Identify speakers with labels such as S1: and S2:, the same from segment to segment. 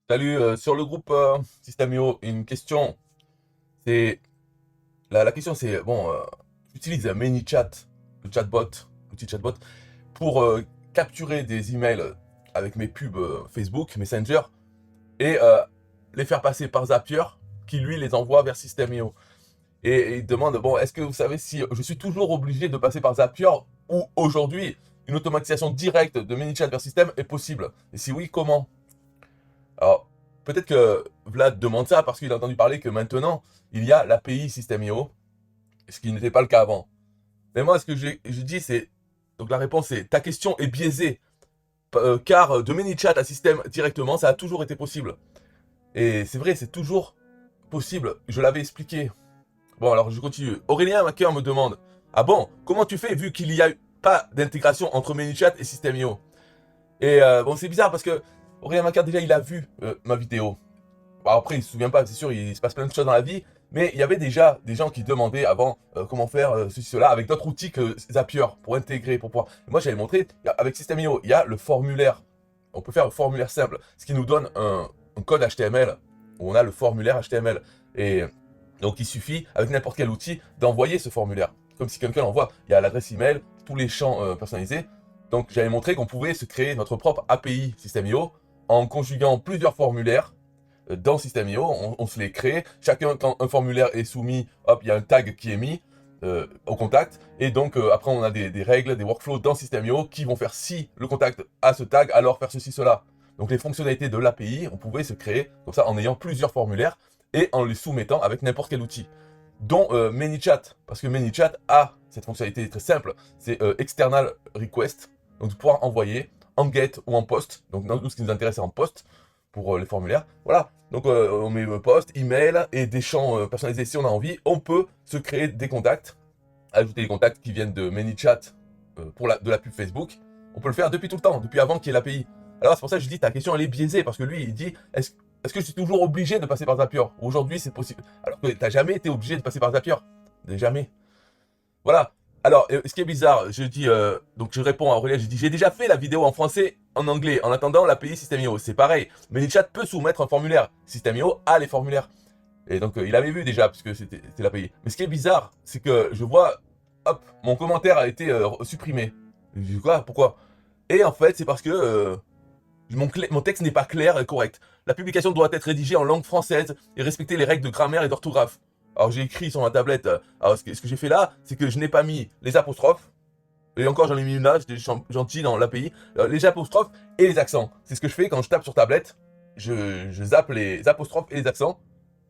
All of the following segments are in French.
S1: Salut, sur le groupe System.io, une question. C'est la question c'est bon, j'utilise ManyChat, le chatbot, l'outil chatbot, pour capturer des emails avec mes pubs Facebook, Messenger, et les faire passer par Zapier, qui lui les envoie vers System.io. Et il demande bon, est-ce que vous savez si je suis toujours obligé de passer par Zapier ou aujourd'hui une automatisation directe de ManyChat vers System est possible? Et si oui, comment? Alors, peut-être que Vlad demande ça parce qu'il a entendu parler que maintenant, il y a l'API System.io, ce qui n'était pas le cas avant. Mais moi, ce que je dis, c'est... Donc la réponse est, ta question est biaisée, car de ManyChat à System directement, ça a toujours été possible. Et c'est vrai, c'est toujours possible. Je l'avais expliqué. Bon, alors je continue. Aurélien Macker me demande, ah bon, comment tu fais vu qu'il n'y a pas d'intégration entre ManyChat et System.io? Et bon, c'est bizarre parce que Aurélien Macker, déjà, il a vu ma vidéo. Bon, après, il se souvient pas, c'est sûr, il se passe plein de choses dans la vie, mais il y avait déjà des gens qui demandaient avant comment faire ceci, cela, avec d'autres outils que Zapier, pour intégrer, pour pouvoir... Et moi, j'avais montré, avec System.io, il y a le formulaire. On peut faire un formulaire simple, ce qui nous donne un code HTML, où on a le formulaire HTML. Et donc, il suffit, avec n'importe quel outil, d'envoyer ce formulaire. Comme si quelqu'un l'envoie. Il y a l'adresse email, tous les champs personnalisés. Donc, j'avais montré qu'on pouvait se créer notre propre API System.io en conjuguant plusieurs formulaires dans System.io, on se les crée. Chacun, quand un formulaire est soumis, hop, il y a un tag qui est mis au contact. Et donc, après, on a des règles, des workflows dans System.io qui vont faire si le contact a ce tag, alors faire ceci, cela. Donc, les fonctionnalités de l'API, on pouvait se créer comme ça en ayant plusieurs formulaires et en les soumettant avec n'importe quel outil, dont ManyChat. Parce que ManyChat a cette fonctionnalité très simple, c'est external request, donc de pouvoir envoyer en get ou en post. Donc, nous, ce qui nous intéresse, c'est en post pour les formulaires. Voilà. Donc on met post, email et des champs personnalisés si on a envie. On peut se créer des contacts, ajouter les contacts qui viennent de ManyChat pour de la pub Facebook. On peut le faire depuis tout le temps, depuis avant qu'il y ait l'API. Alors c'est pour ça que je dis ta question elle est biaisée parce que lui il dit est-ce que je suis toujours obligé de passer par Zapier? Aujourd'hui c'est possible. Alors que t'as jamais été obligé de passer par Zapier. Jamais. Voilà. Alors, ce qui est bizarre, je dis, donc je réponds à Aurélien, je dis, j'ai déjà fait la vidéo en français, en anglais, en attendant l'API System.io. C'est pareil. Mais ManyChat peut soumettre un formulaire. System.io a les formulaires. Et donc, il avait vu déjà, puisque c'était l'API. Mais ce qui est bizarre, c'est que je vois, hop, mon commentaire a été supprimé. Je dis, quoi? Pourquoi? Et en fait, c'est parce que mon texte n'est pas clair et correct. La publication doit être rédigée en langue française et respecter les règles de grammaire et d'orthographe. Alors j'ai écrit sur ma tablette, alors ce que j'ai fait là, c'est que je n'ai pas mis les apostrophes, et encore j'en ai mis une là, j'étais gentil dans l'API, les apostrophes et les accents. C'est ce que je fais quand je tape sur tablette, je zappe les apostrophes et les accents,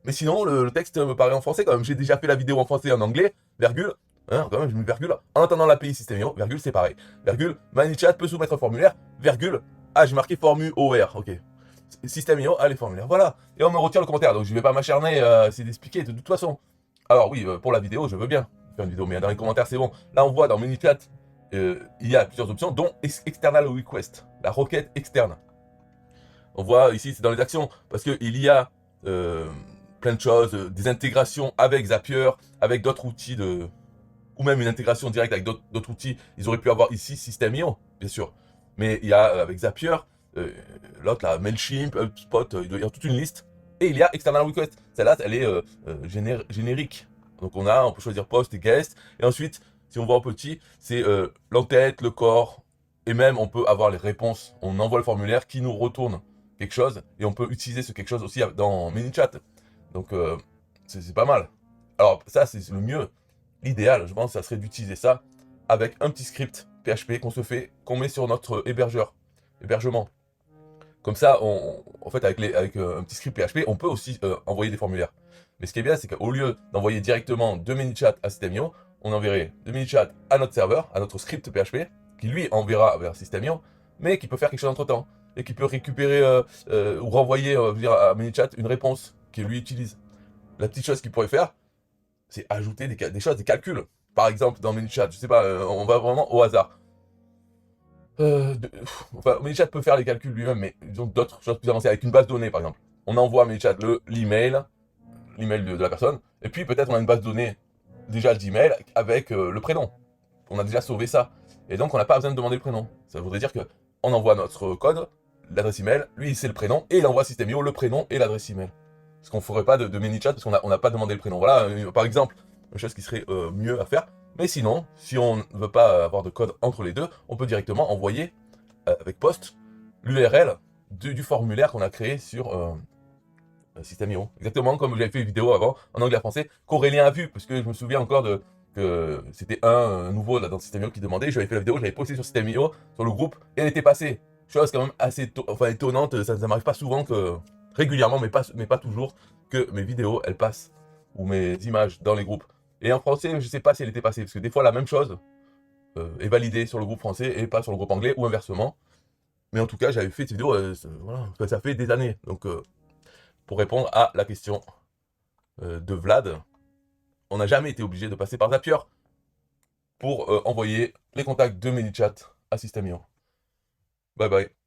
S1: mais sinon le texte me paraît en français quand même. J'ai déjà fait la vidéo en français et en anglais, virgule, hein, quand même je mets virgule, en attendant l'API System.io, virgule c'est pareil, virgule, ManyChat peut soumettre un formulaire, virgule, ah j'ai marqué formu OR, ok. System.io a les formulaires, voilà. Et on me retire le commentaire, donc je vais pas m'acharner à essayer d'expliquer de toute façon. Alors oui, pour la vidéo, je veux bien faire une vidéo, mais dans les commentaires, c'est bon. Là, on voit dans ManyChat, il y a plusieurs options, dont External Request, la requête externe. On voit ici, c'est dans les actions, parce qu'il y a plein de choses, des intégrations avec Zapier, avec d'autres outils ou même une intégration directe avec d'autres outils. Ils auraient pu avoir ici System.io, bien sûr. Mais il y a avec Zapier, euh, l'autre là, Mailchimp, HubSpot, il doit y avoir toute une liste. Et il y a External Request. Celle-là, elle est générique. Donc on peut choisir post et guest. Et ensuite, si on voit en petit, c'est l'entête, le corps. Et même, on peut avoir les réponses. On envoie le formulaire qui nous retourne quelque chose. Et on peut utiliser ce quelque chose aussi dans ManyChat. Donc, c'est pas mal. Alors, ça, c'est le mieux. L'idéal, je pense, ça serait d'utiliser ça avec un petit script PHP qu'on met sur notre hébergement. Comme ça, en fait, avec un petit script PHP, on peut aussi envoyer des formulaires. Mais ce qui est bien, c'est qu'au lieu d'envoyer directement de ManyChat à System.io, on enverrait de ManyChat à notre serveur, à notre script PHP, qui lui enverra vers System.io, mais qui peut faire quelque chose entre temps. Et qui peut récupérer ou renvoyer à ManyChat une réponse qu'il lui utilise. La petite chose qu'il pourrait faire, c'est ajouter des choses, des calculs. Par exemple, dans ManyChat, je sais pas, on va vraiment au hasard. Enfin, ManyChat peut faire les calculs lui-même, mais ils ont d'autres choses plus avancées, avec une base de données, par exemple. On envoie à ManyChat l'email de la personne, et puis peut-être on a une base de données déjà d'email avec le prénom. On a déjà sauvé ça. Et donc on n'a pas besoin de demander le prénom. Ça voudrait dire que on envoie notre code, l'adresse email, lui c'est le prénom, et il envoie à System.io le prénom et l'adresse email. Parce qu'on ne ferait pas de ManyChat parce qu'on n'a pas demandé le prénom. Voilà, par exemple, une chose qui serait mieux à faire. Mais sinon, si on ne veut pas avoir de code entre les deux, on peut directement envoyer avec Post l'URL du formulaire qu'on a créé sur System.io. Exactement comme j'avais fait une vidéo avant en anglais et français qu'Aurélien a vu, parce que je me souviens encore que c'était un nouveau là, dans System.io qui demandait. J'avais fait la vidéo, je l'avais postée sur System.io, sur le groupe, et elle était passée. Chose quand même assez étonnante, ça m'arrive pas souvent que régulièrement, mais pas toujours, que mes vidéos elles passent ou mes images dans les groupes. Et en français, je sais pas si elle était passée, parce que des fois la même chose est validée sur le groupe français et pas sur le groupe anglais, ou inversement. Mais en tout cas, j'avais fait cette vidéo, voilà, ça fait des années. Donc, pour répondre à la question de Vlad, on n'a jamais été obligé de passer par Zapier pour envoyer les contacts de ManyChat à System.io. Bye bye.